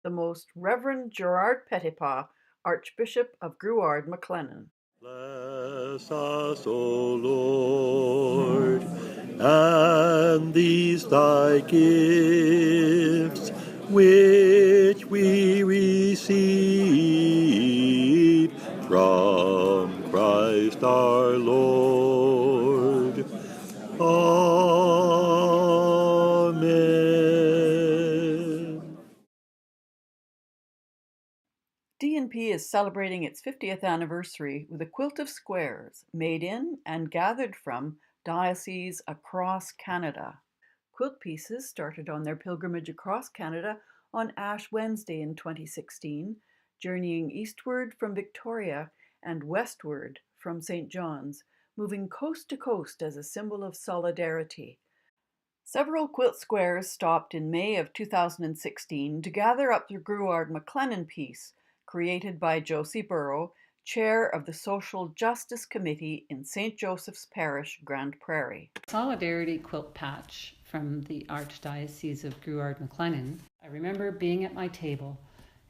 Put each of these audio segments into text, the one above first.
the Most Reverend Gerard Pettipas, Archbishop of Grouard-McLennan. Bless us, O Lord, and these thy gifts, which we receive from Christ our Lord. Amen. D&P is celebrating its 50th anniversary with a quilt of squares made in and gathered from dioceses across Canada. Quilt pieces started on their pilgrimage across Canada on Ash Wednesday in 2016, journeying eastward from Victoria and westward from St. John's, moving coast to coast as a symbol of solidarity. Several quilt squares stopped in May of 2016 to gather up the Grouard-McLennan piece, created by Josie Burrow, chair of the Social Justice Committee in St. Joseph's Parish, Grande Prairie. Solidarity quilt patch from the Archdiocese of Grouard-McLennan. I remember being at my table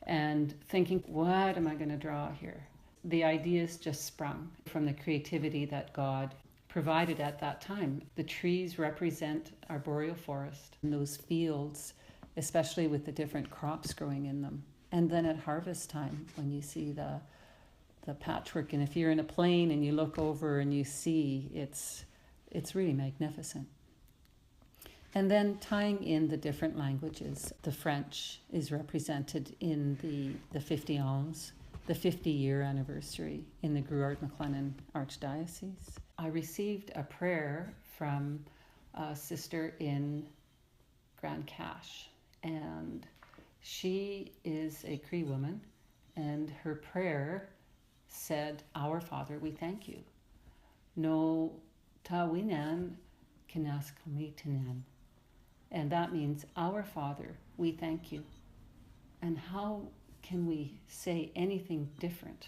and thinking, what am I going to draw here? The ideas just sprung from the creativity that God provided at that time. The trees represent arboreal forest, and those fields, especially with the different crops growing in them. And then at harvest time, when you see the patchwork, and if you're in a plain and you look over and you see, it's really magnificent. And then tying in the different languages. The French is represented in the 50 ans, the 50-year anniversary in the Grouard-McLennan Archdiocese. I received a prayer from a sister in Grand Cache, and she is a Cree woman, and her prayer said, "Our Father, we thank you. No tawinan kinaskamitan." And that means, "Our Father, we thank you." And how can we say anything different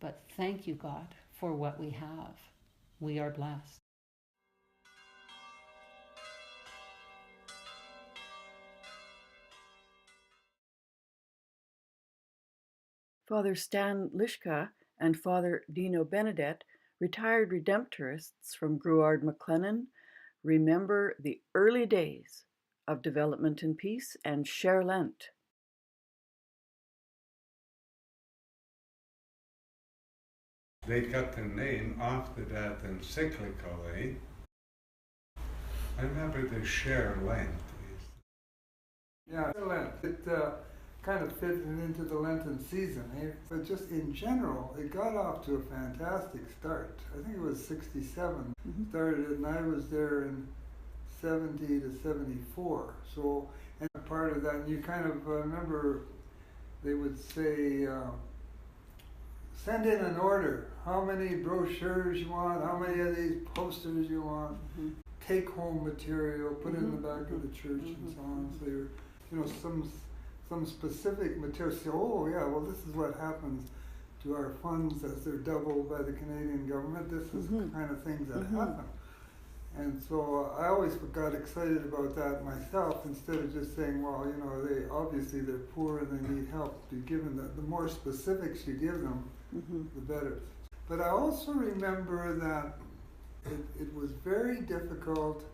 but thank you, God, for what we have? We are blessed. Father Stan Lischka and Father Dino Benedet, retired Redemptorists from Grouard-McLennan, remember the early days of development and peace and share Lent. They got the name after that encyclically. I remember the share Lent. Yeah, Lent. It kind of fit into the Lenten season. But just in general, it got off to a fantastic start. I think it was 67 started, and I was there in 70 to 74. So, and part of that, and you kind of remember they would say, send in an order. How many brochures you want? How many of these posters you want? Take home material, put it in the back of the church and so on. So you're, some specific material. Say, oh yeah, well this is what happens to our funds as they're doubled by the Canadian government. This is the kind of things that happen. And so I always got excited about that myself, instead of just saying, well, they're poor and they need help. Given the more specifics you give them, the better. But I also remember that it was very difficult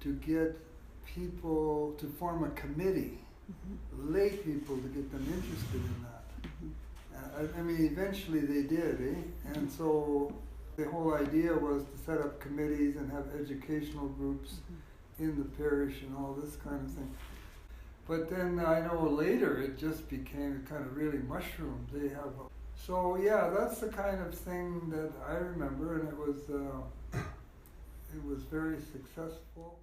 to get people to form a committee, lay people to get them interested in that. I mean, eventually they did, And so the whole idea was to set up committees and have educational groups in the parish and all this kind of thing. But then I know later it just became kind of really mushroomed. So yeah, that's the kind of thing that I remember, and it was very successful.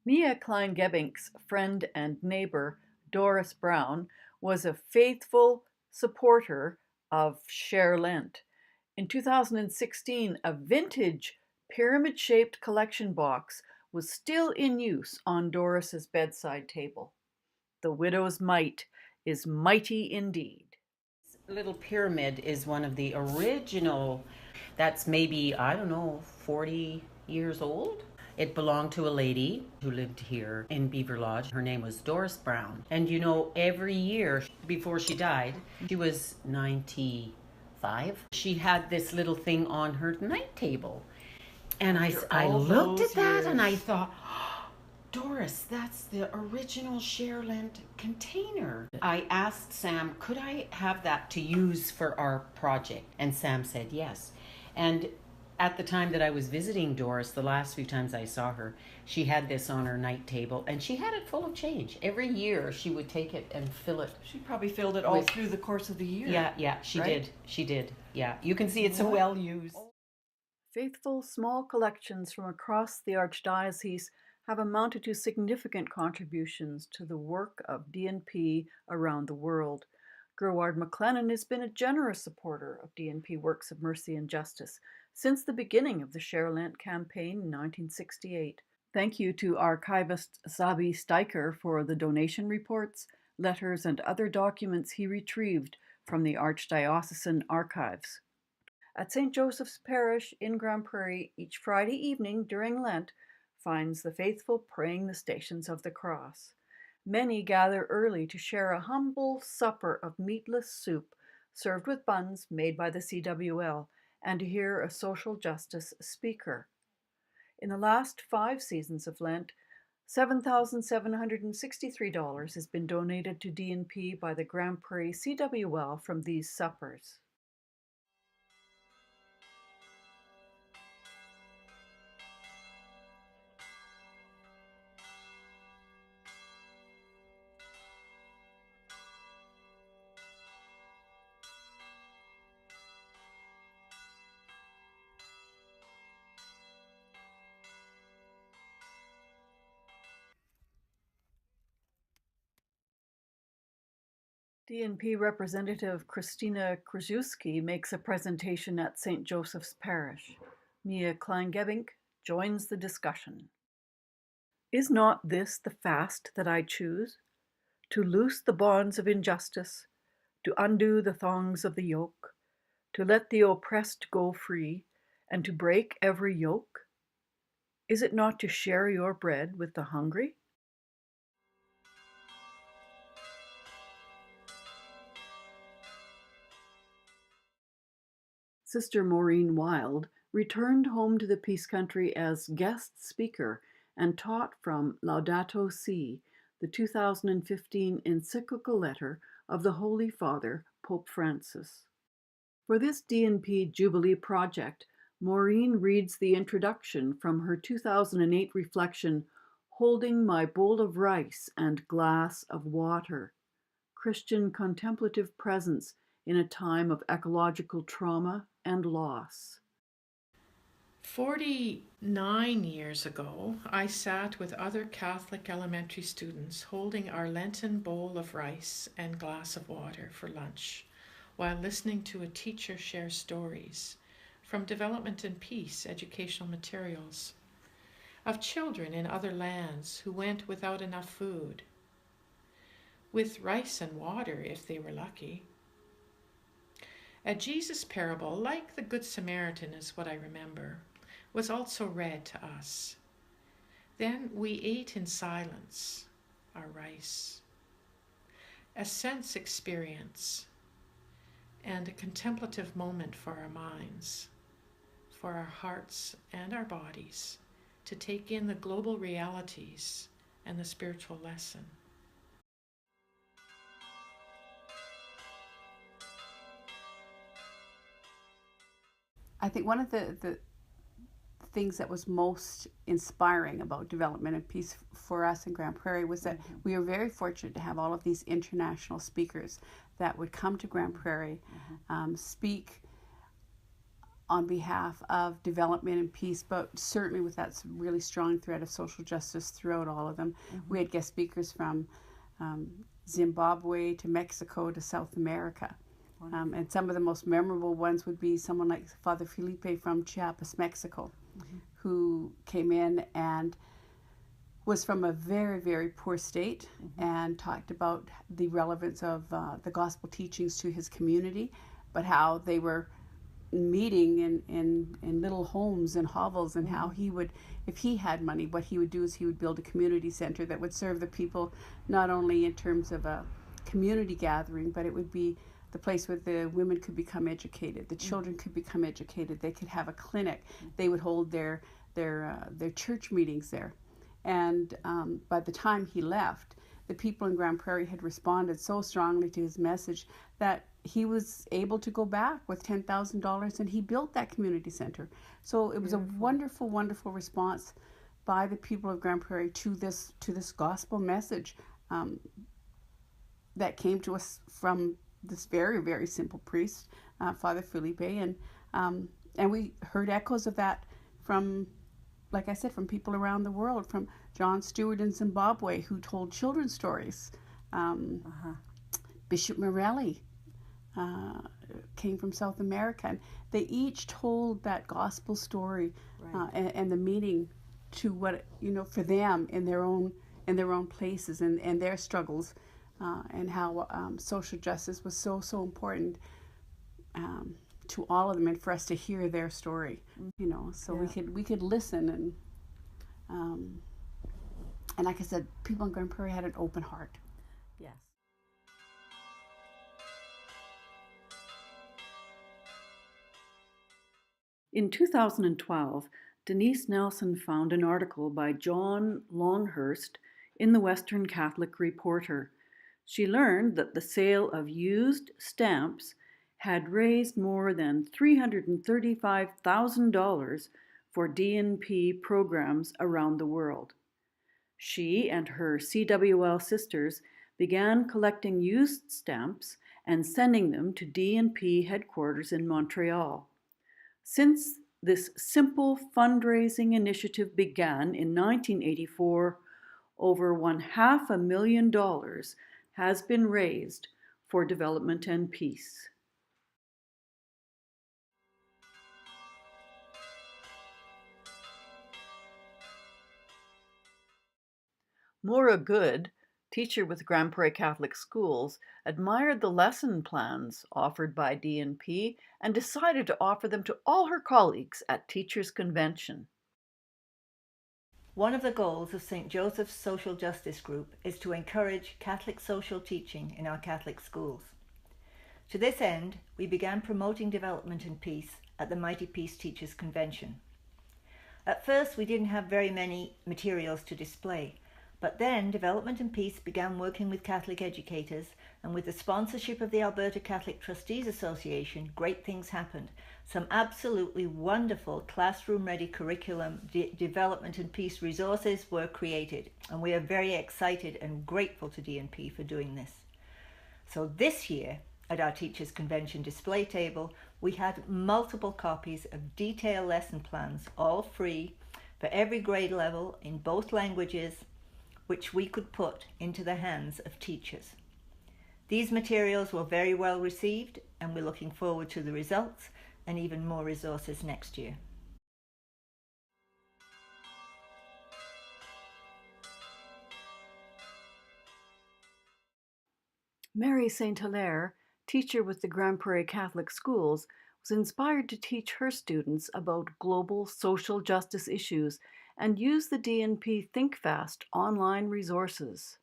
Mia Klein-Gebbinck's friend and neighbor, Doris Brown, was a faithful supporter of Share Lent. In 2016, a vintage pyramid-shaped collection box was still in use on Doris's bedside table. The widow's mite is mighty indeed. This little pyramid is one of the original that's maybe, I don't know, 40 years old. It belonged to a lady who lived here in Beaver Lodge. Her name was Doris Brown. And you know, every year before she died, she was 95. She had this little thing on her night table. And I looked at that and I thought, Doris, that's the original Share Lent container. I asked Sam, could I have that to use for our project? And Sam said yes. And at the time that I was visiting Doris, the last few times I saw her, she had this on her night table and she had it full of change. Every year she would take it and fill it. She probably filled it all through the course of the year. Yeah, she did. She did. Yeah, you can see it's so well used. Faithful small collections from across the Archdiocese have amounted to significant contributions to the work of D&P around the world. Grouard-McLennan has been a generous supporter of D&P works of mercy and justice since the beginning of the Share Lent campaign in 1968. Thank you to archivist Zabi Steicher for the donation reports, letters, and other documents he retrieved from the Archdiocesan archives. At St. Joseph's Parish in Grande Prairie, each Friday evening during Lent finds the faithful praying the Stations of the Cross. Many gather early to share a humble supper of meatless soup served with buns made by the CWL and to hear a social justice speaker. In the last 5 seasons of Lent, $7,763 has been donated to D&P by the Grande Prairie CWL from these suppers. D&P Representative Christina Kruszewski makes a presentation at St. Joseph's Parish. Mia Klein-Gebbinck joins the discussion. Is not this the fast that I choose? To loose the bonds of injustice, to undo the thongs of the yoke, to let the oppressed go free, and to break every yoke? Is it not to share your bread with the hungry? Sister Maureen Wild returned home to the Peace Country as guest speaker and taught from Laudato Si, the 2015 Encyclical Letter of the Holy Father, Pope Francis. For this D&P Jubilee project, Maureen reads the introduction from her 2008 reflection, Holding My Bowl of Rice and Glass of Water, Christian Contemplative Presence in a Time of Ecological Trauma and Loss. 49 years ago, I sat with other Catholic elementary students holding our Lenten bowl of rice and glass of water for lunch, while listening to a teacher share stories from Development and Peace educational materials of children in other lands who went without enough food, with rice and water if they were lucky. A Jesus parable, like the Good Samaritan is what I remember, was also read to us. Then we ate in silence our rice, a sense experience and a contemplative moment for our minds, for our hearts and our bodies, to take in the global realities and the spiritual lesson. I think one of the things that was most inspiring about development and peace for us in Grande Prairie was that we were very fortunate to have all of these international speakers that would come to Grande Prairie, speak on behalf of development and peace, but certainly with that really strong thread of social justice throughout all of them. We had guest speakers from Zimbabwe to Mexico to South America. And some of the most memorable ones would be someone like Father Felipe from Chiapas, Mexico, who came in and was from a very, very poor state and talked about the relevance of the gospel teachings to his community, but how they were meeting in little homes and hovels, and how he would, if he had money, what he would do is he would build a community center that would serve the people, not only in terms of a community gathering, but it would be the place where the women could become educated, the children could become educated, they could have a clinic, they would hold their church meetings there. And by the time he left, the people in Grande Prairie had responded so strongly to his message that he was able to go back with $10,000, and he built that community center. So it was a wonderful, wonderful response by the people of Grande Prairie to this gospel message that came to us from this very, very simple priest, Father Felipe, and we heard echoes of that from, like I said, from people around the world, from John Stewart in Zimbabwe, who told children's stories. Bishop Morelli came from South America, and they each told that gospel story, and the meaning to what, for them in their own places and their struggles, and how social justice was so important to all of them, and for us to hear their story, so we could listen, and like I said, people in Grande Prairie had an open heart. Yes. In 2012, Denise Nelson found an article by John Longhurst in the Western Catholic Reporter. She learned that the sale of used stamps had raised more than $335,000 for D&P programs around the world. She and her CWL sisters began collecting used stamps and sending them to D&P headquarters in Montreal. Since this simple fundraising initiative began in 1984, over $500,000 has been raised for development and peace. Maura Good, teacher with Grande Prairie Catholic Schools, admired the lesson plans offered by D&P and decided to offer them to all her colleagues at Teachers' Convention. One of the goals of St. Joseph's Social Justice Group is to encourage Catholic social teaching in our Catholic schools. To this end, we began promoting development and peace at the Mighty Peace Teachers' Convention. At first, we didn't have very many materials to display, but then Development and Peace began working with Catholic educators, and with the sponsorship of the Alberta Catholic Trustees Association, great things happened. Some absolutely wonderful classroom-ready curriculum development and peace resources were created, and we are very excited and grateful to D&P for doing this. So this year, at our Teachers' Convention display table, we had multiple copies of detailed lesson plans, all free, for every grade level in both languages, which we could put into the hands of teachers. These materials were very well received, and we're looking forward to the results and even more resources next year. Mary St. Hilaire, teacher with the Grande Prairie Catholic Schools, was inspired to teach her students about global social justice issues and use the D&P ThinkFast online resources.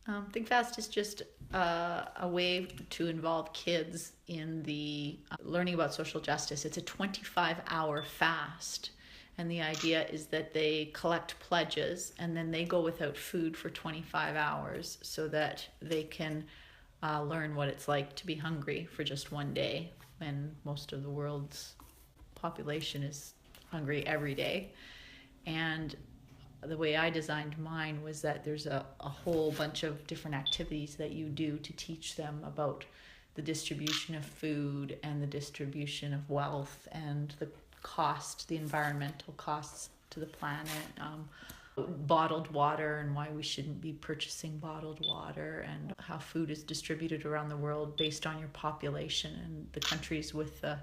ThinkFast is just a way to involve kids in the learning about social justice. It's a 25-hour fast, and the idea is that they collect pledges and then they go without food for 25 hours so that they can learn what it's like to be hungry for just one day, when most of the world's population is hungry every day. And the way I designed mine was that there's a whole bunch of different activities that you do to teach them about the distribution of food and the distribution of wealth and the cost, the environmental costs to the planet, bottled water and why we shouldn't be purchasing bottled water, and how food is distributed around the world based on your population, and the countries with the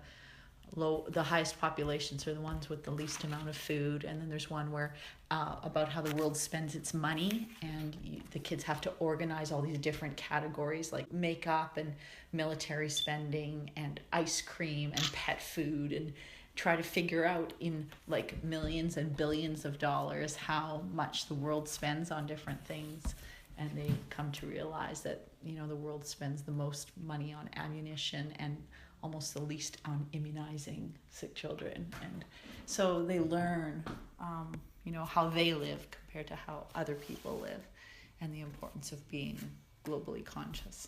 the highest populations are the ones with the least amount of food. And then there's one where about how the world spends its money, and the kids have to organize all these different categories like makeup and military spending and ice cream and pet food, and try to figure out in like millions and billions of dollars how much the world spends on different things. And they come to realize that, you know, the world spends the most money on ammunition and almost the least on immunizing sick children. And so they learn, you know, how they live compared to how other people live, and the importance of being globally conscious.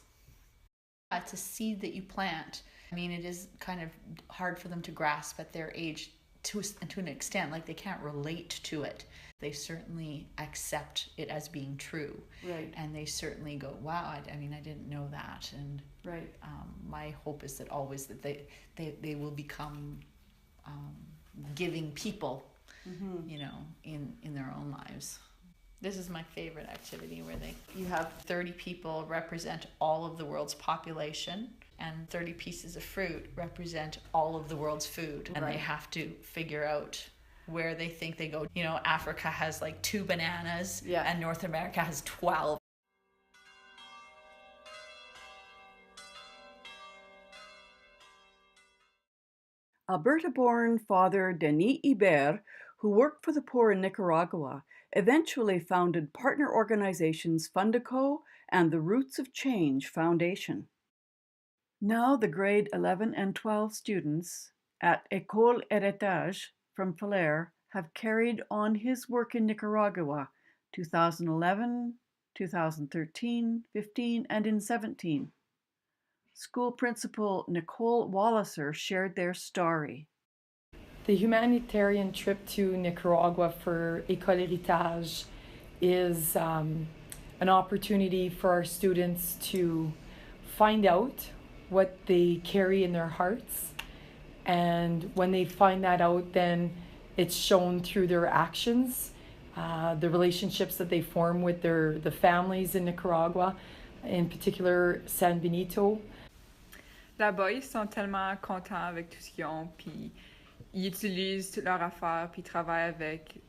It's a seed that you plant. I mean, it is kind of hard for them to grasp at their age to an extent, like they can't relate to it. They certainly accept it as being true. Right. And they certainly go, wow, I mean, I didn't know that. And right. My hope is that always that they will become giving people, you know, in their own lives. This is my favorite activity, where you have 30 people represent all of the world's population, and 30 pieces of fruit represent all of the world's food. And they have to figure out where they think they go. You know, Africa has like 2 bananas, and North America has 12. Alberta-born Father Denis Hebert, who worked for the poor in Nicaragua, eventually founded partner organizations Fundaco and the Roots of Change Foundation. Now the grade 11 and 12 students at École Héritage from Falher have carried on his work in Nicaragua 2011, 2013, 15, and in 17. School principal Nicole Walliser shared their story. The humanitarian trip to Nicaragua for École Héritage is an opportunity for our students to find out what they carry in their hearts. And when they find that out, then it's shown through their actions, the relationships that they form with the families in Nicaragua, in particular San Benito. Là-bas, ils sont tellement contents avec tout ce qu'ils ont, puis ils utilisent toutes leurs affaires, puis ils travaillent avec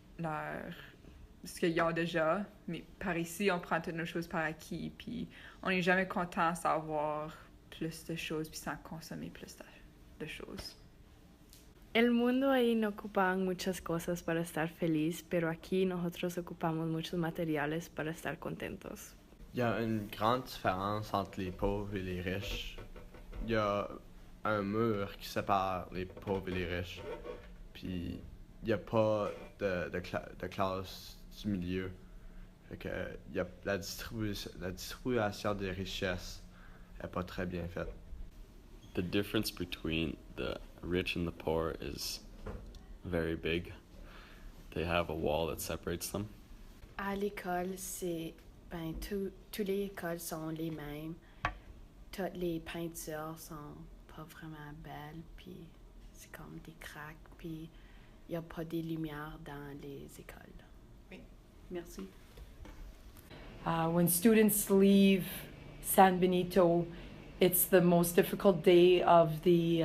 ce qu'ils ont déjà. Mais par ici, on prend toutes nos choses par acquis, puis on n'est jamais content de savoir plus de choses, puis sans consommer plus de choses. El mundo ahí no ocupaban muchas cosas para estar feliz, pero aquí nosotros ocupamos muchos materiales para estar contentos. Il y a une grande différence entre les pauvres et les riches. Il y a un mur qui sépare les pauvres et les riches. Puis il n'y a pas de classe du milieu. Fait que il y a la distribution des richesses n'est pas très bien faite. The difference between the rich and the poor is very big. They have a wall that separates them. À l'école, tous les écoles sont les mêmes. Toutes les peintures sont pas vraiment belles, puis c'est comme des craques, puis il n'y a pas de lumière dans les écoles. Oui, merci. When students leave San Benito, it's the most difficult day of the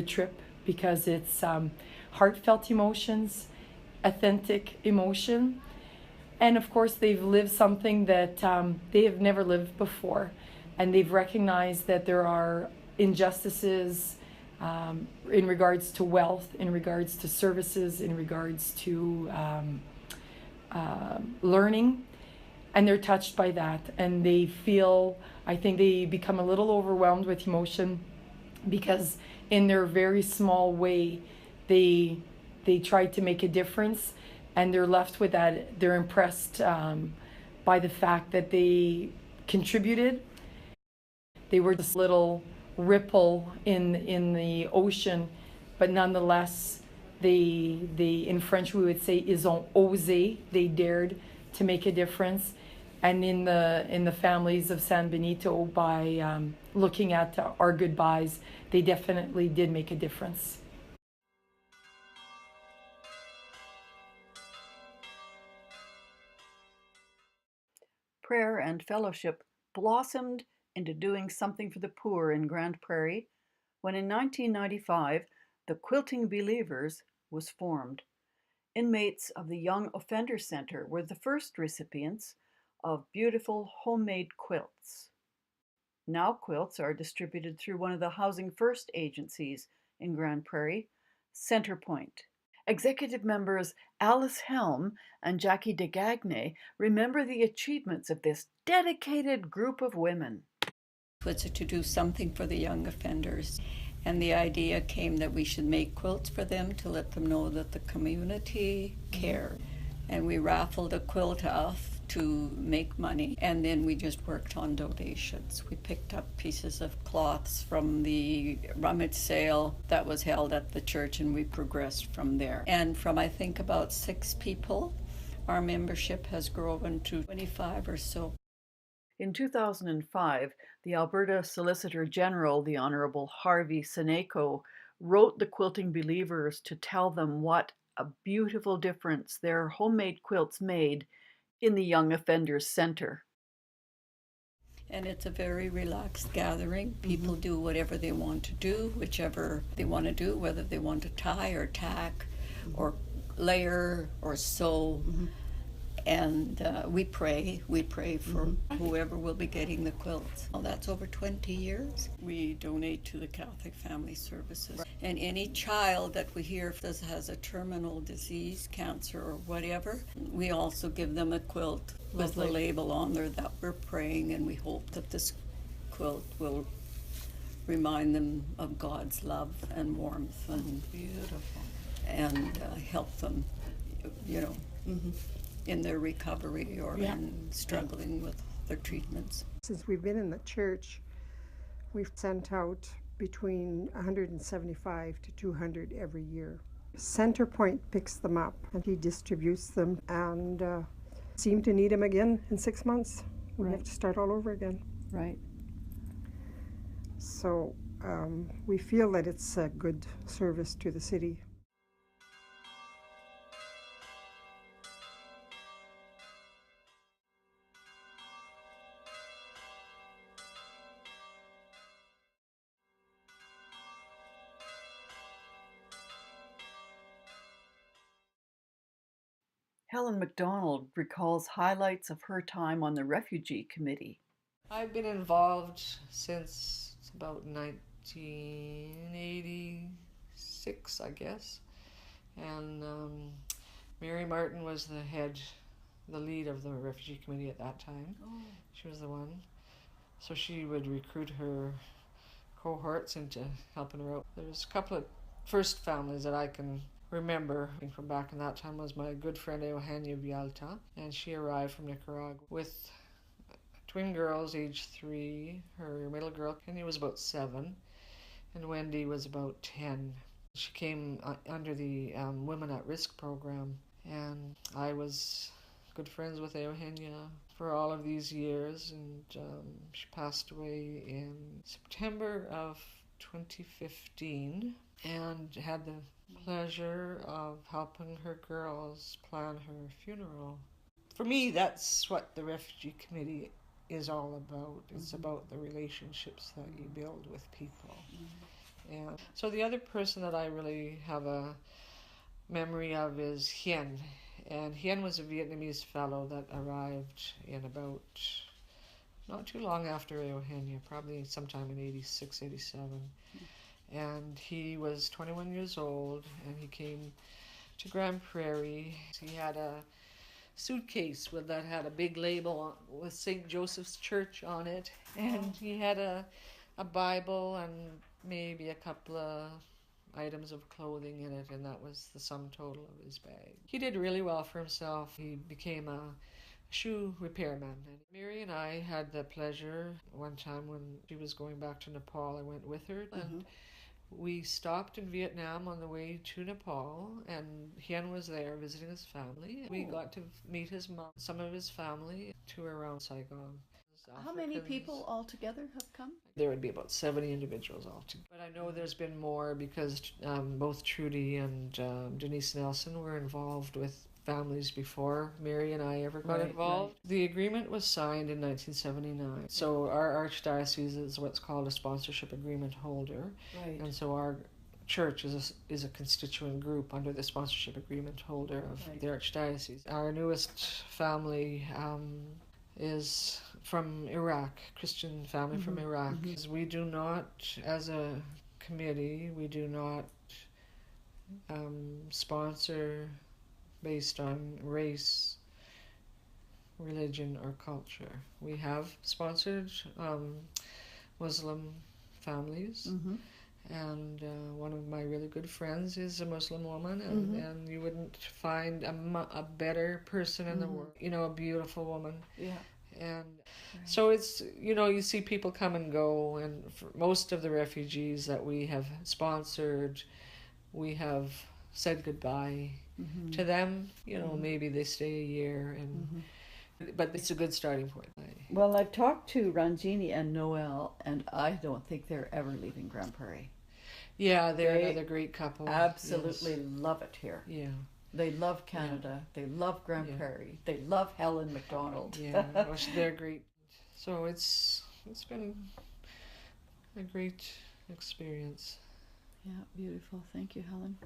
trip, because it's heartfelt emotions, authentic emotion, and of course they've lived something that they have never lived before, and they've recognized that there are injustices in regards to wealth, in regards to services, in regards to learning. And they're touched by that, and they feel, I think they become a little overwhelmed with emotion, because in their very small way, they try to make a difference, and they're left with that. They're impressed by the fact that they contributed. They were this little ripple in the ocean, but nonetheless, they in French we would say, ils ont osé. They dared to make a difference. And in the families of San Benito, by looking at our goodbyes, they definitely did make a difference. Prayer and fellowship blossomed into doing something for the poor in Grande Prairie when in 1995, the Quilting Bee-levers was formed. Inmates of the Young Offender Center were the first recipients of beautiful homemade quilts. Now quilts are distributed through one of the Housing First agencies in Grande Prairie, Centrepoint. Executive members Alice Helm and Jackie DeGagne remember the achievements of this dedicated group of women. Was to do something for the young offenders, and the idea came that we should make quilts for them to let them know that the community cared. And we raffled a quilt off to make money, and then we just worked on donations. We picked up pieces of cloths from the rummage sale that was held at the church, and we progressed from there. And from, I think, about 6 people, our membership has grown to 25 or so. In 2005, the Alberta Solicitor General, the Honourable Harvey Seneco, wrote the Quilting Bee-levers to tell them what a beautiful difference their homemade quilts made in the Young Offenders Center. And it's a very relaxed gathering. People do whatever they want to do, whichever they want to do, whether they want to tie or tack or layer or sew. And we pray for whoever will be getting the quilts. Well, that's over 20 years. We donate to the Catholic Family Services. And any child that we hear has a terminal disease, cancer or whatever, we also give them a quilt with a label on there that we're praying, and we hope that this quilt will remind them of God's love and warmth and beautiful, and help them, in their recovery or in struggling with their treatments. Since we've been in the church, we've sent out between 175 to 200 every year. Centrepoint picks them up and he distributes them, and seem to need them again in 6 months. We have to start all over again. Right. So we feel that it's a good service to the city. Helen MacDonald recalls highlights of her time on the Refugee Committee. I've been involved since about 1986, I guess. And Mary Martin was the lead of the Refugee Committee at that time. Oh. She was the one. So she would recruit her cohorts into helping her out. There's a couple of first families that I can remember from back in that time. Was my good friend Eugenia Vialta, and she arrived from Nicaragua with twin girls aged 3. Her middle girl, Kenny, was about 7, and Wendy was about 10. She came under the Women at Risk program, and I was good friends with Eugenia for all of these years, and she passed away in September of 2015, and had the pleasure of helping her girls plan her funeral. For me, that's what the Refugee Committee is all about. It's about the relationships that you build with people. And so the other person that I really have a memory of is Hien. And Hien was a Vietnamese fellow that arrived in about not too long after Eugenia, probably sometime in 86, 87. And he was 21 years old, and he came to Grande Prairie. He had a suitcase that had a big label with St. Joseph's Church on it, and he had a Bible and maybe a couple of items of clothing in it, and that was the sum total of his bag. He did really well for himself. He became a shoe repairman. And Mary and I had the pleasure one time when she was going back to Nepal. I went with her, and we stopped in Vietnam on the way to Nepal, and Hien was there visiting his family. We got to meet his mom, some of his family, to around Saigon. How many people altogether have come? There would be about 70 individuals altogether. But I know there's been more because both Trudy and Denise Nelson were involved with families before Mary and I ever got involved. Right. The agreement was signed in 1979. So our archdiocese is what's called a sponsorship agreement holder. Right. And so our church is a constituent group under the sponsorship agreement holder of the Archdiocese. Our newest family is from Iraq, Christian family from Iraq. We do not, as a committee, we do not sponsor based on race, religion, or culture. We have sponsored Muslim families, and one of my really good friends is a Muslim woman, and you wouldn't find a better person in the world. You know, a beautiful woman. Yeah. And so it's, you know, you see people come and go, and for most of the refugees that we have sponsored, we have said goodbye to them. You know, maybe they stay a year, and but it's a good starting point. Well, I've talked to Ranjini and Noel, and I don't think they're ever leaving Grande Prairie. Yeah, they're another great couple. Absolutely love it here. Yeah. They love Canada. They love Grande Prairie. They love Helen MacDonald. Yeah, they're great. So it's been a great experience. Yeah, beautiful. Thank you, Helen.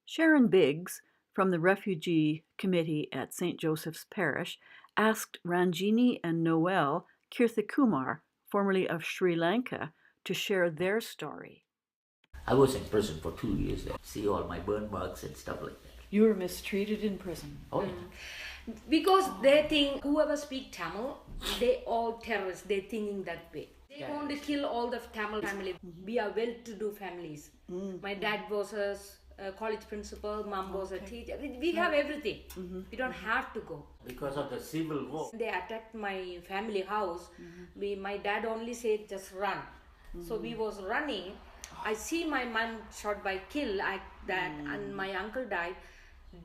Sharon Biggs from the Refugee Committee at St. Joseph's Parish asked Ranjini and Noel Keerthikumar, formerly of Sri Lanka, to share their story. I was in prison for 2 years there. See all my burn marks and stuff like that. You were mistreated in prison. Oh, yeah. Because they think whoever speak Tamil, they all terrorists. They thinking that way. They want to kill all the Tamil family. We are well-to-do families. My dad was a college principal, mom was a teacher. We have everything. We don't have to go. Because of the civil war. They attacked my family house. My dad only said just run. So we was running. I see my mom shot by kill like that, and my uncle died.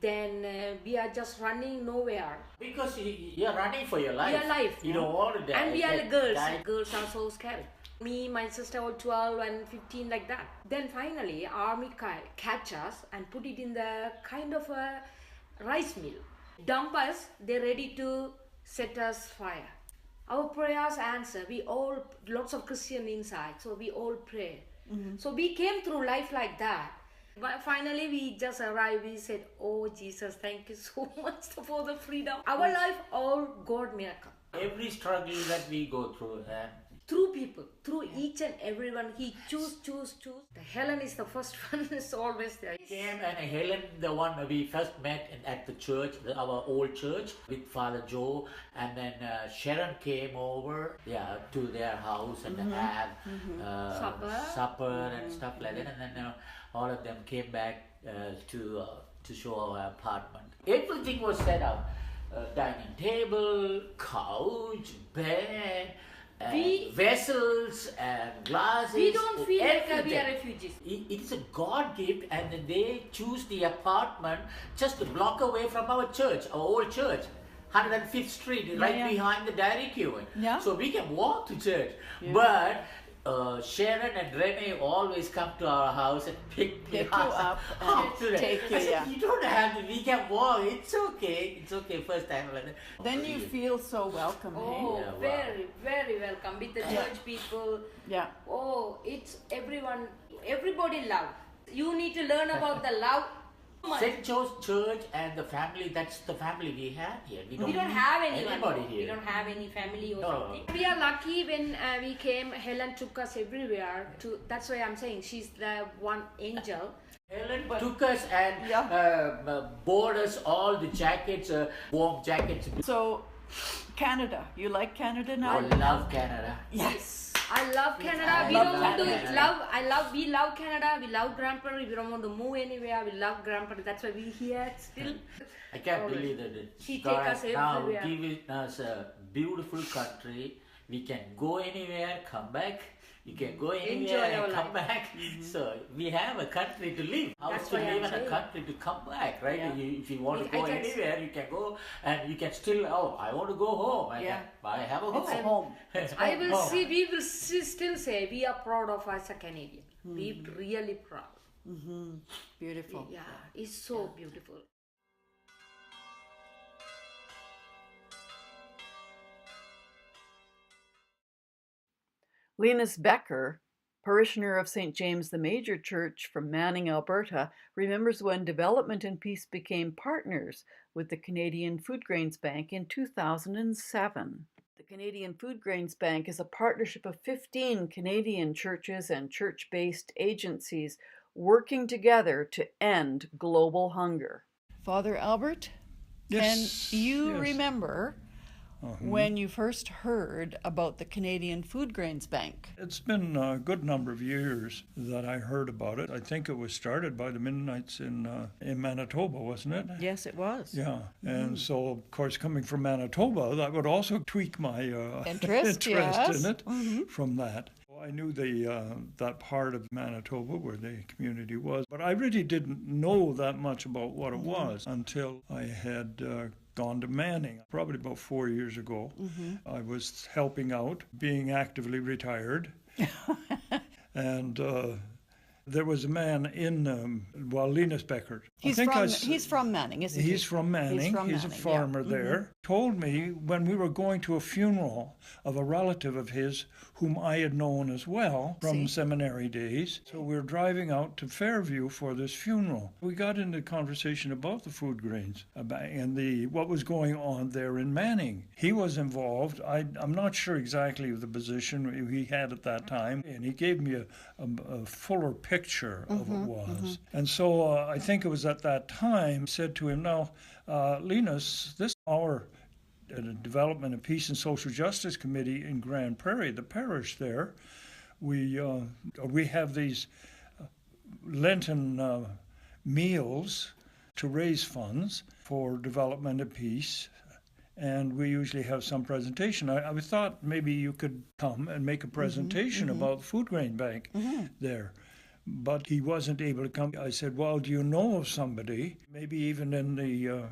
Then we are just running nowhere. Because you're running for your life. Your life. You don't want to die. And we are the girls. Girls are so scary. Me, my sister were 12 and 15 like that. Then finally, army catch us and put it in the kind of a rice mill. Dump us, they're ready to set us fire. Our prayers answer. We all, lots of Christian inside, so we all pray. So we came through life like that. But finally we just arrived, we said, oh Jesus, thank you so much for the freedom. Our life all God miracle. Every struggle that we go through. Through people, through each and everyone, he choose. The Helen is the first one, is always there. Came and Helen, the one we first met at the church, our old church, with Father Joe, and then Sharon came over, to their house and had supper and stuff like that, and then all of them came back to show our apartment. Everything was set up, dining table, couch, bed, vessels and glasses. We don't feel everything. like we are refugees. It is a God gift, and then they choose the apartment just a block away from our church, our old church, 105th Street, right behind the Dairy Queen. Yeah. So we can walk to church. Yeah. But Sharon and Renee always come to our house and pick you up and take you. You don't have to. We can walk. It's okay. It's okay. First time. Then you feel so welcome. Oh, very, very welcome with the church people. Yeah. Oh, it's everyone. Everybody love. You need to learn about the love. St. Joe's Church and the family, that's the family we have here. We don't have anybody here. We don't have any family or something. We are lucky when we came, Helen took us everywhere. That's why I'm saying she's the one angel. Helen took us and bought us all the jackets, warm jackets. So, Canada. You like Canada now? I love Canada. Yes. I love Canada. We love Canada. We love Grande Prairie. We don't want to move anywhere. We love Grande Prairie. That's why we're here still. I can't believe that she takes us everywhere. Now giving us a beautiful country. We can go anywhere, come back. You can go anywhere and come back. So we have a country to live. How to live in a country to come back, right? Yeah. If you want to go anywhere, you can go, and you can still. Oh, I want to go home. I have a home. It's home. We will still say we are proud of us as a Canadian. We're really proud. Beautiful. Yeah, it's so beautiful. Linus Becher Parishioner of St. James the Major Church from Manning, Alberta, remembers when Development and Peace became partners with the Canadian Foodgrains Bank in 2007. The Canadian Foodgrains Bank is a partnership of 15 Canadian churches and church-based agencies working together to end global hunger. Father Albert, Yes, can you yes. remember when you first heard about the Canadian Foodgrains Bank? It's been a good number of years that I heard about it. I think it was started by the Mennonites in Manitoba, wasn't it? Yes, it was. Yeah, and so, of course, coming from Manitoba, that would also tweak my Interest, yes. in it from that. I knew that part of Manitoba where the community was, but I really didn't know that much about what it was until I had gone to Manning, probably about 4 years ago. I was helping out, being actively retired, and there was a man in, Linus Becher. He's from Manning, isn't he? He's from Manning. He's a farmer there. Told me when we were going to a funeral of a relative of his whom I had known as well from seminary days. So we were driving out to Fairview for this funeral. We got into conversation about the food grains and what was going on there in Manning. He was involved. I'm not sure exactly of the position he had at that time, and he gave me a fuller picture of what it was. And so I think it was at that time, said to him, now, Linus, this our Development and Peace and Social Justice Committee in Grande Prairie, the parish there, we have these Lenten meals to raise funds for development and peace, and we usually have some presentation. I thought maybe you could come and make a presentation about the Food Grain Bank there. But he wasn't able to come. I said, well, do you know of somebody, maybe even in the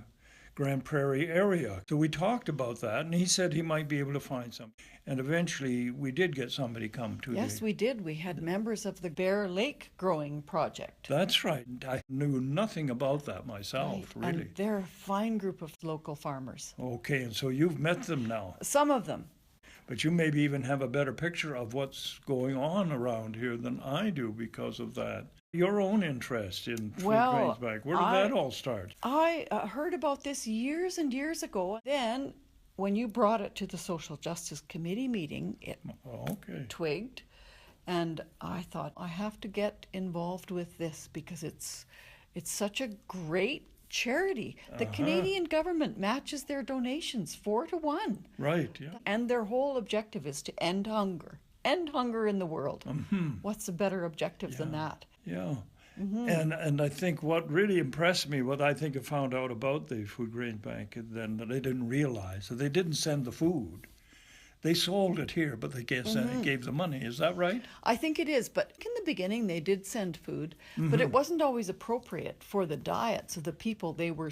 Grande Prairie area? So we talked about that, and he said he might be able to find some. And eventually we did get somebody come to Yes, we did. We had members of the Bear Lake Growing Project. That's right. I knew nothing about that myself, really. And they're a fine group of local farmers. Okay, and so you've met them now. Some of them. But you maybe even have a better picture of what's going on around here than I do because of that. Your own interest in Foodgrains Bank, where did that all start? I heard about this years and years ago. Then, when you brought it to the Social Justice Committee meeting, it twigged. And I thought, I have to get involved with this because it's such a great charity. The Canadian government matches their donations 4-1. Right, yeah. And their whole objective is to end hunger. End hunger in the world. What's a better objective than that? Yeah. And I think what really impressed me, what I think I found out about the Foodgrains Bank, then that I didn't realize, that they didn't send the food. They sold it here, but they gave the money. Is that right? I think it is, but in the beginning they did send food, but it wasn't always appropriate for the diets of the people they were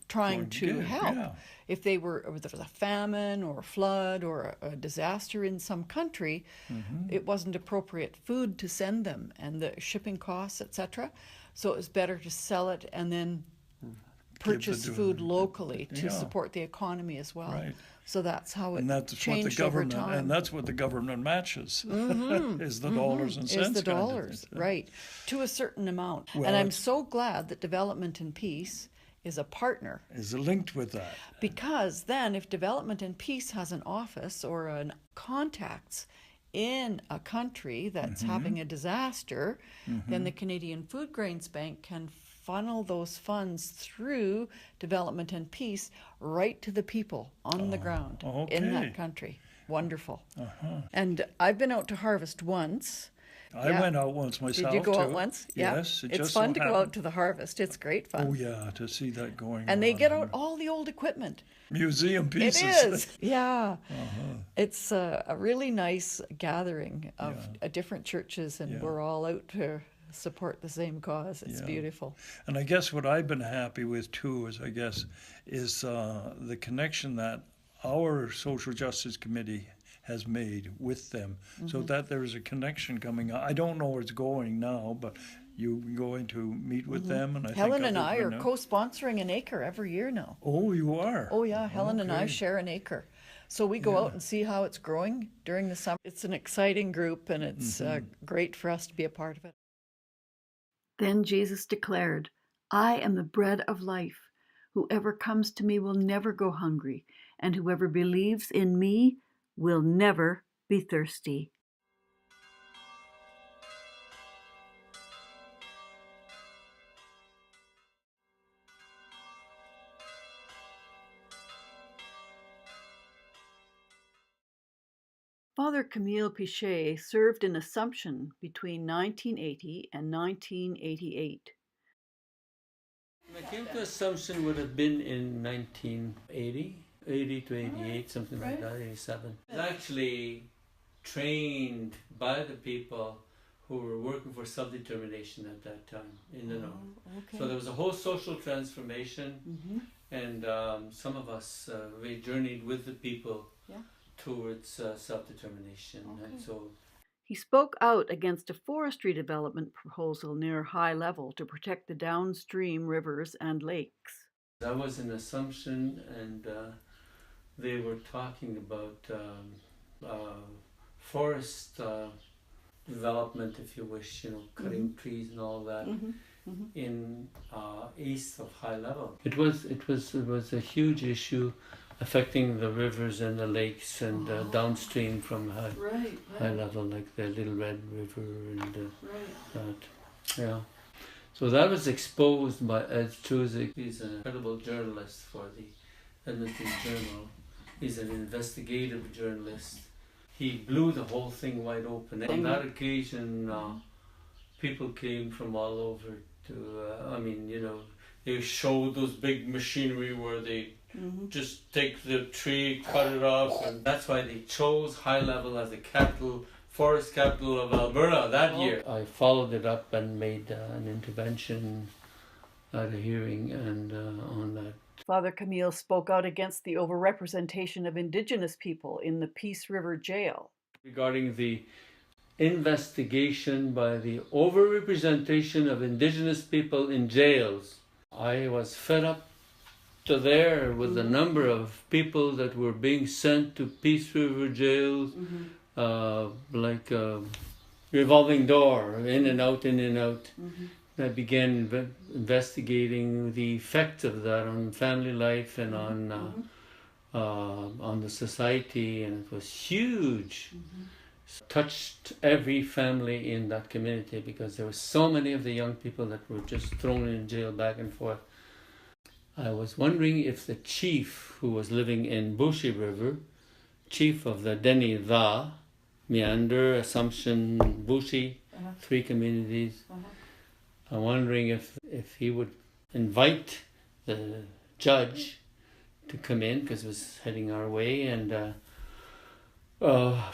trying to help. Yeah. If there was a famine or a flood or a disaster in some country, it wasn't appropriate food to send them, and the shipping costs, etc. So it was better to sell it and then purchase food locally to support the economy as well. Right. So that's how it changed what the government, over time. And that's what the government matches, is the dollars and cents. Is the dollars, right, to a certain amount. Well, and I'm so glad that Development and Peace is a partner. Is linked with that. Because then if Development and Peace has an office or contacts in a country that's having a disaster, then the Canadian Foodgrains Bank can funnel those funds through Development and Peace right to the people on the ground in that country. Wonderful. And I've been out to harvest once. I went out once myself. Did you go too. out once? Yeah. Yes. It's fun to go out to the harvest. It's great fun. Oh, yeah, to see that going on. And they get out all the old equipment. Museum pieces. It is, yeah. It's a really nice gathering of different churches, and we're all out to support the same cause. It's beautiful. And I guess what I've been happy with, too, is the connection that our Social Justice Committee has made with them, so that there is a connection coming up. I don't know where it's going now, but you're going to meet with them. And Helen and I are co-sponsoring an acre every year now. Oh, you are? Oh, yeah. Helen and I share an acre. So we go out and see how it's growing during the summer. It's an exciting group, and it's great for us to be a part of it. Then Jesus declared, "I am the bread of life. Whoever comes to me will never go hungry, and whoever believes in me will never be thirsty." Father Camille Piche served in Assumption between 1980 and 1988. When I came to Assumption would have been in 1980, 80 to 88, something like that, 87. I was actually trained by the people who were working for self-determination at that time in the North. So there was a whole social transformation, and some of us, we journeyed with the people towards self-determination. And so He spoke out against a forestry development proposal near High Level to protect the downstream rivers and lakes. I was in Assumption, and they were talking about forest development, if you wish, cutting trees and all that in east of High Level. It was a huge issue affecting the rivers and the lakes and downstream from High Level, like the Little Red River and that. Yeah. So that was exposed by Ed Struzik. He's an incredible journalist for the Edmonton Journal. He's an investigative journalist. He blew the whole thing wide open. On that occasion, people came from all over to, they showed those big machinery where they just take the tree, cut it off, and that's why they chose High Level as the forest capital of Alberta that year. I followed it up and made an intervention at a hearing and on that. Father Camille spoke out against the overrepresentation of Indigenous people in the Peace River jail. Regarding the investigation by the overrepresentation of Indigenous people in jails, I was fed up to there with the number of people that were being sent to Peace River jails, like a revolving door, in and out, in and out. I began investigating the effect of that on family life and on the society, and it was huge. Touched every family in that community because there were so many of the young people that were just thrown in jail back and forth. I was wondering if the chief who was living in Bushy River, chief of the Deni Da, Meander, Assumption, Bushy, 3 communities, I'm wondering if he would invite the judge to come in, because it was heading our way, and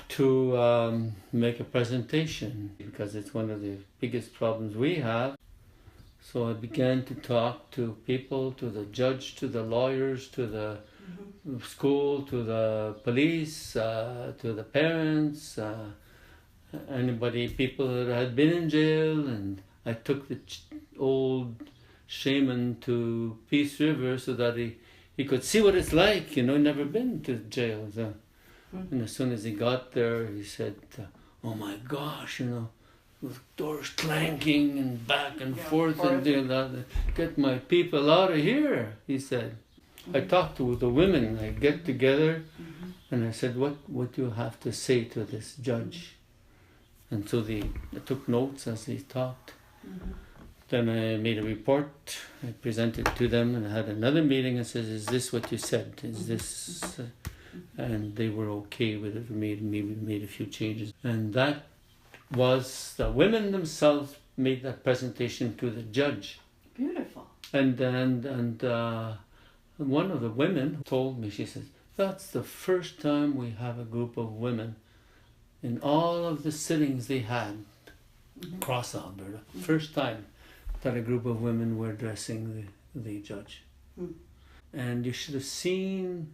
to make a presentation, because it's one of the biggest problems we have. So I began to talk to people, to the judge, to the lawyers, to the school, to the police, to the parents, people that had been in jail, and I took the old shaman to Peace River so that he could see what it's like, never been to jail. And as soon as he got there, he said, "Oh my gosh, with doors clanking and back and forth and doing that. Get my people out of here," he said. I talked to the women. I get together and I said, what do you have to say to this judge? And so they took notes as they talked. Then I made a report. I presented to them, and I had another meeting and said, "Is this what you said? Is this..." And they were okay with it. We made a few changes. And that was the women themselves made that presentation to the judge. Beautiful. And one of the women told me, she says, "That's the first time we have a group of women in all of the sittings they had across Alberta. First time that a group of women were addressing the judge." And you should have seen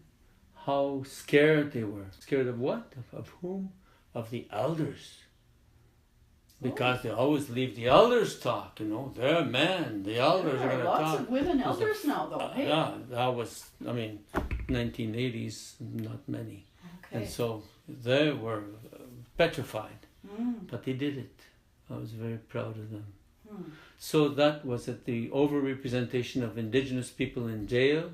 how scared they were. Scared of what? Of whom? Of the elders. Because they always leave the elders talk, They're men, the elders are going to talk. Lots of women elders now, though. Hey? Yeah, that was, 1980s, not many. And so they were petrified, but they did it. I was very proud of them. So that was at the overrepresentation of Indigenous people in jail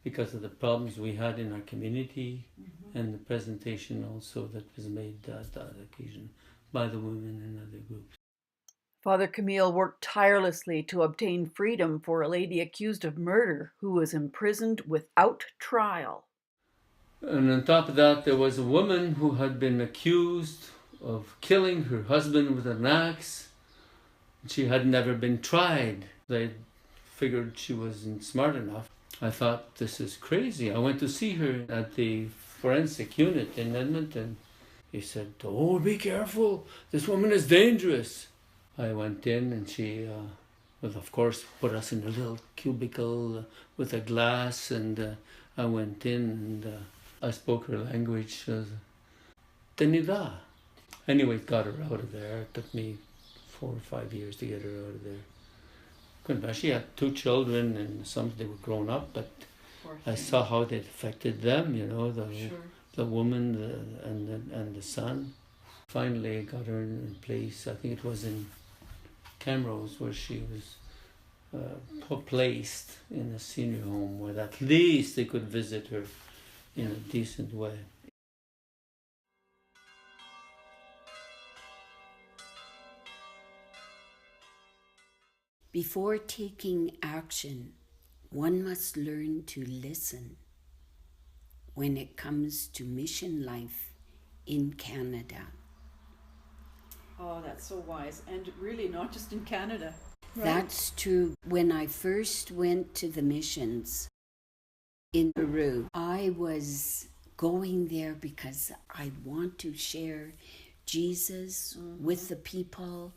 because of the problems we had in our community, and the presentation also that was made at that occasion by the women and other groups. Father Camille worked tirelessly to obtain freedom for a lady accused of murder who was imprisoned without trial. And on top of that, there was a woman who had been accused of killing her husband with an axe. She had never been tried. They figured she wasn't smart enough. I thought, this is crazy. I went to see her at the forensic unit in Edmonton. He said, oh, be careful. This woman is dangerous. I went in and she, well, of course, put us in a little cubicle with a glass, and I went in and I spoke her language. Tenida. Anyway, got her out of there. It took me 4 or 5 years to get her out of there. She had 2 children, and some they were grown up, but I saw how it affected them, you know, the woman and the son. Finally, I got her in place. I think it was in Camrose where she was placed in a senior home where at least they could visit her in a decent way. Before taking action, one must learn to listen when it comes to mission life in Canada. Oh, that's so wise. And really not just in Canada. That's true. When I first went to the missions in Peru, I was going there because I want to share Jesus with the people.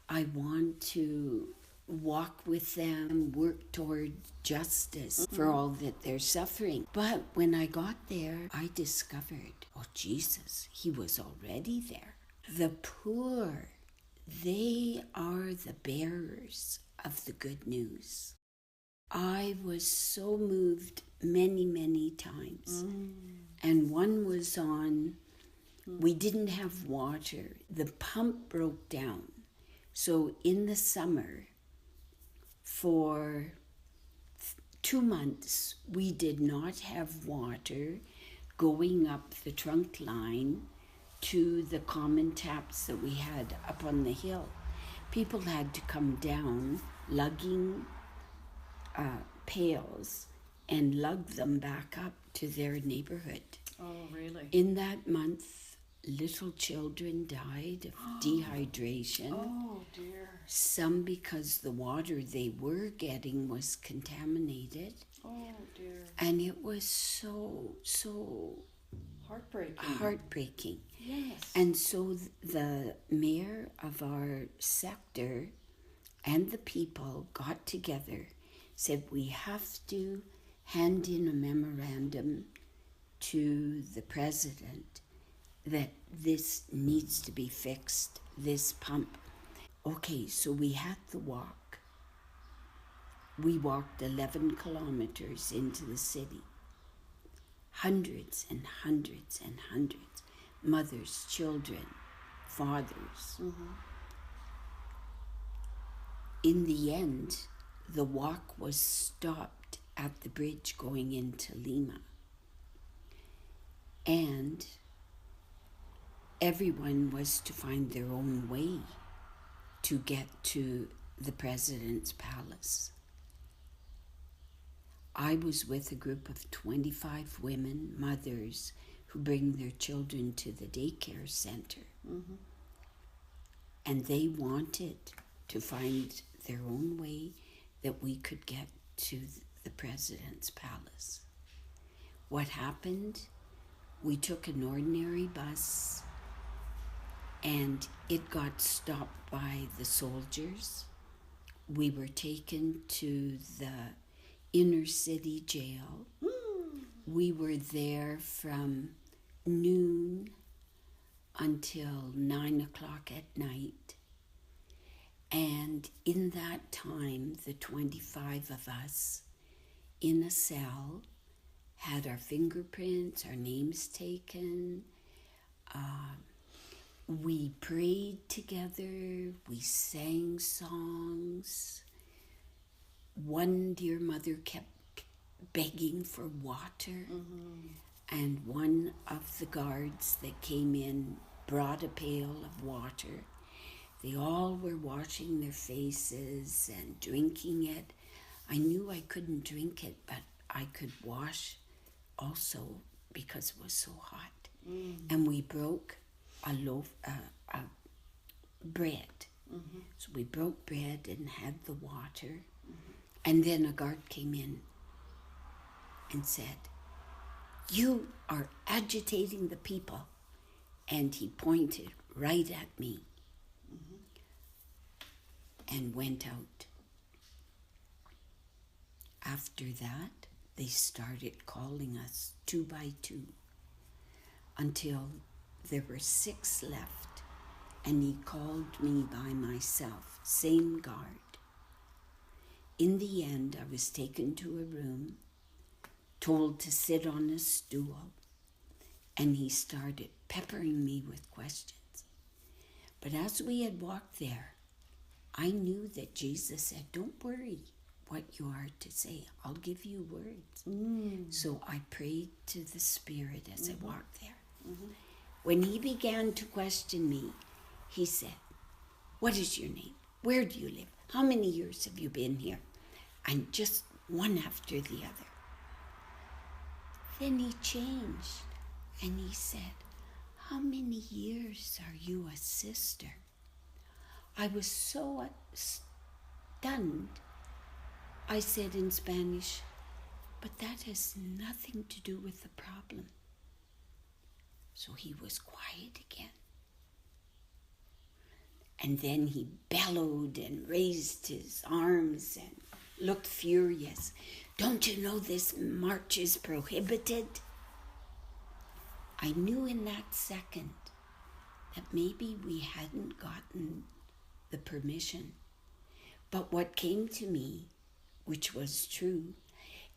I want to walk with them, work toward justice for all that they're suffering. But when I got there, I discovered, oh, Jesus, he was already there. The poor, they are the bearers of the good news. I was so moved many, many times. And one was on, we didn't have water. The pump broke down. So in the summer, for 2 months, we did not have water going up the trunk line to the common taps that we had up on the hill. People had to come down lugging pails and lug them back up to their neighborhood. Oh, really? In that month, little children died of dehydration. Oh, dear. Some because the water they were getting was contaminated. Oh, dear. And it was so heartbreaking. Yes. And so the mayor of our sector and the people got together, said we have to hand in a memorandum to the president that this needs to be fixed, this pump. Okay, so we had the walk. We walked 11 kilometers into the city. Hundreds and hundreds and hundreds. Mothers, children, fathers. In the end, the walk was stopped at the bridge going into Lima. And everyone was to find their own way to get to the president's palace. I was with a group of 25 women, mothers, who bring their children to the daycare center. And they wanted to find their own way that we could get to the president's palace. What happened? We took an ordinary bus and it got stopped by the soldiers. We were taken to the inner city jail. We were there from noon until 9 o'clock at night. And in that time, the 25 of us in a cell, had our fingerprints, our names taken. We prayed together, we sang songs. One dear mother kept begging for water, and one of the guards that came in brought a pail of water. They all were washing their faces and drinking it. I knew I couldn't drink it, but I could wash also because it was so hot. And we broke a loaf, bread. So we broke bread and had the water. And then a guard came in and said, "You are agitating the people." And he pointed right at me and went out. After that, they started calling us 2 by 2 until there were 6 left, and he called me by myself, same guard. In the end, I was taken to a room, told to sit on a stool, and he started peppering me with questions. But as we had walked there, I knew that Jesus said, "Don't worry what you are to say. I'll give you words." So I prayed to the Spirit as I walked there. When he began to question me, he said, "What is your name? Where do you live? How many years have you been here?" And just one after the other. Then he changed and he said, "How many years are you a sister?" I was so stunned. I said in Spanish, "But that has nothing to do with the problem." So he was quiet again. And then he bellowed and raised his arms and looked furious. "Don't you know this march is prohibited?" I knew in that second that maybe we hadn't gotten the permission. But what came to me, which was true,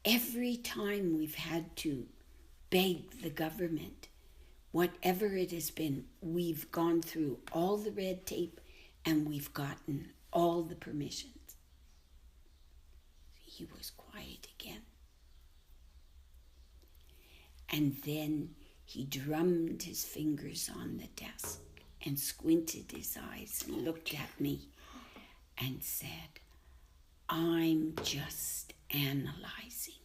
every time we've had to beg the government, whatever it has been, we've gone through all the red tape and we've gotten all the permissions. He was quiet again. And then he drummed his fingers on the desk and squinted his eyes and looked at me and said, "I'm just analyzing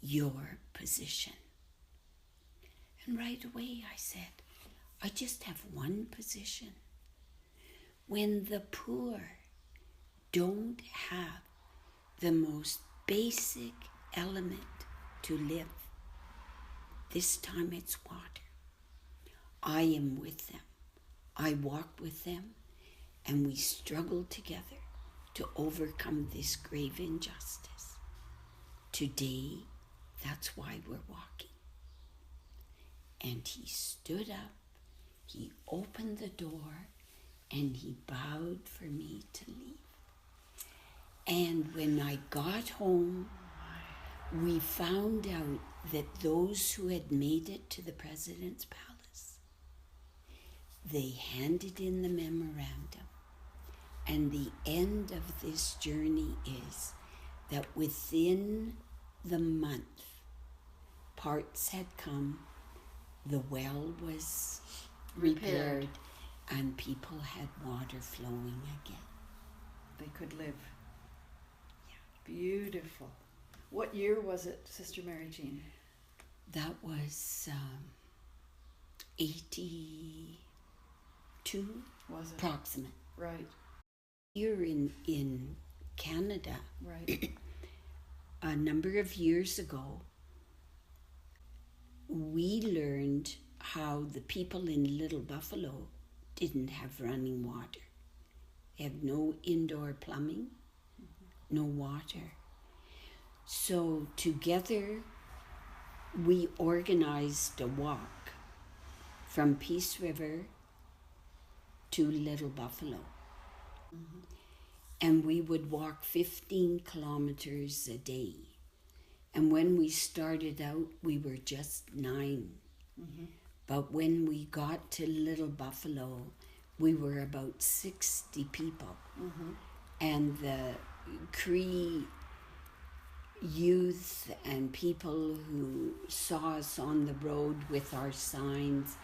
your position." And right away I said, "I just have one position. When the poor don't have the most basic element to live, this time it's water, I am with them. I walk with them, and we struggle together to overcome this grave injustice. Today, that's why we're walking." And he stood up, he opened the door, and he bowed for me to leave. And when I got home, we found out that those who had made it to the President's Palace, they handed in the memorandum. And the end of this journey is that within the month, parts had come, the well was repaired, and people had water flowing again. They could live. Yeah. Beautiful. What year was it, Sister Mary Jean? That was 82, was it? Approximate. Right. Here in Canada, right. A number of years ago, we learned how the people in Little Buffalo didn't have running water. They had no indoor plumbing, no water. So together we organized a walk from Peace River to Little Buffalo. And we would walk 15 kilometers a day. And when we started out, we were just 9. But when we got to Little Buffalo, we were about 60 people. And the Cree youth and people who saw us on the road with our signs,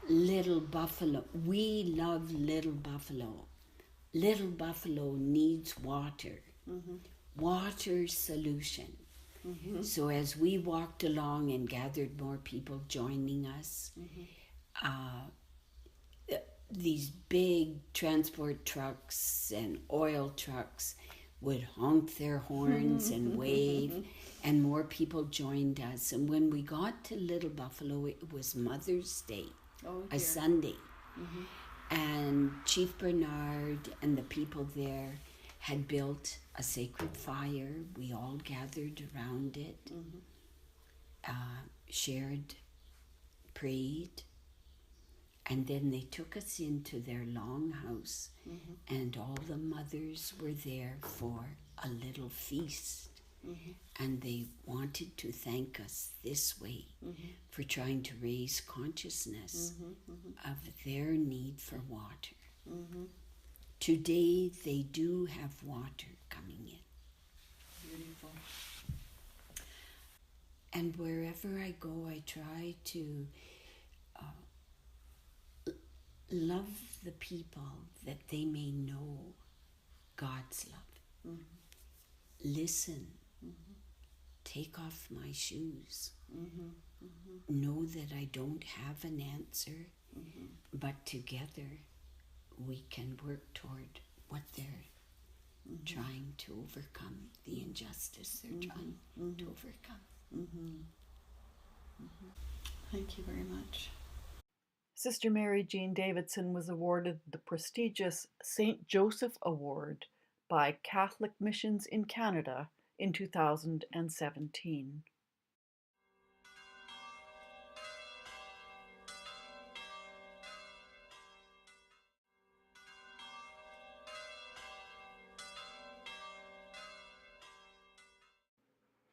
Little Buffalo, we love Little Buffalo. Little Buffalo needs water, water solution. So as we walked along and gathered more people joining us, these big transport trucks and oil trucks would honk their horns and wave, and more people joined us. And when we got to Little Buffalo, it was Mother's Day, a Sunday. And Chief Bernard and the people there had built a sacred fire. We all gathered around it, shared, prayed, and then they took us into their longhouse, and all the mothers were there for a little feast. And they wanted to thank us this way for trying to raise consciousness of their need for water. Today they do have water coming in. Beautiful. And wherever I go, I try to love the people that they may know God's love. Listen. Take off my shoes. Know that I don't have an answer, but together we can work toward what they're trying to overcome, the injustice they're trying to overcome. Thank you very much. Sister Mary Jean Davidson was awarded the prestigious St. Joseph Award by Catholic Missions in Canada in 2017.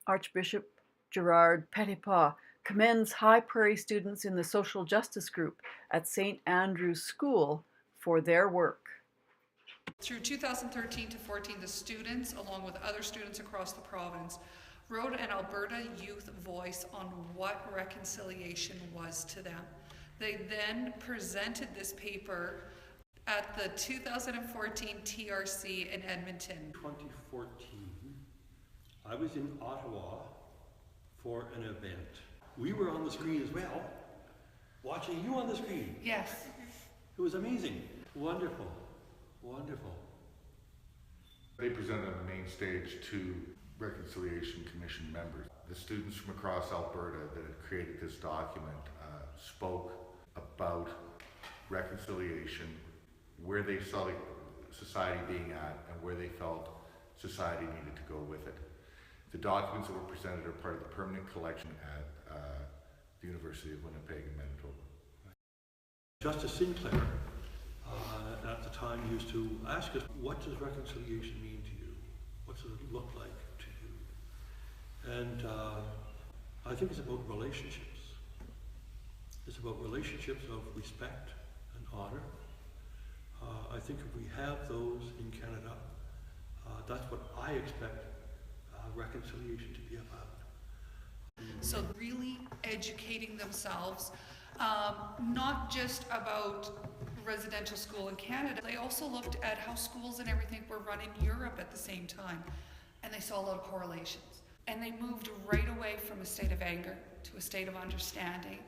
Archbishop Gerard Pettipas commends High Prairie students in the social justice group at St. Andrew's School for their work. Through 2013 to 14, the students, along with other students across the province, wrote an Alberta youth voice on what reconciliation was to them. They then presented this paper at the 2014 TRC in Edmonton. 2014, I was in Ottawa for an event. We were on the screen as well, watching you on the screen. Yes. It was amazing. Wonderful. Wonderful. They presented on the main stage to Reconciliation Commission members. The students from across Alberta that had created this document spoke about reconciliation, where they saw society being at, and where they felt society needed to go with it. The documents that were presented are part of the permanent collection at the University of Winnipeg in Manitoba. Justice Sinclair at the time used to ask us, what does reconciliation mean to you? What does it look like to you? And I think it's about relationships. It's about relationships of respect and honor. I think if we have those in Canada, that's what I expect reconciliation to be about. So really educating themselves, not just about residential school in Canada. They also looked at how schools and everything were run in Europe at the same time, and they saw a lot of correlations. And they moved right away from a state of anger to a state of understanding,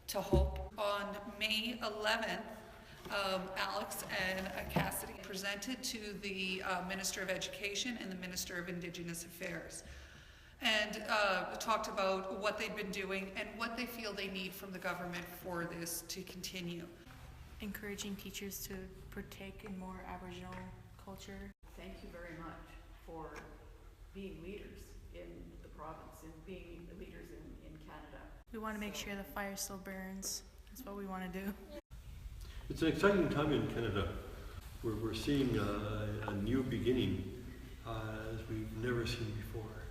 to hope. On May 11th, Alex and Cassidy presented to the Minister of Education and the Minister of Indigenous Affairs, and talked about what they'd been doing and what they feel they need from the government for this to continue. Encouraging teachers to partake in more Aboriginal culture. Thank you very much for being leaders in the province and being leaders in Canada. We want to make sure the fire still burns. That's what we want to do. It's an exciting time in Canada where we're seeing a new beginning as we've never seen before.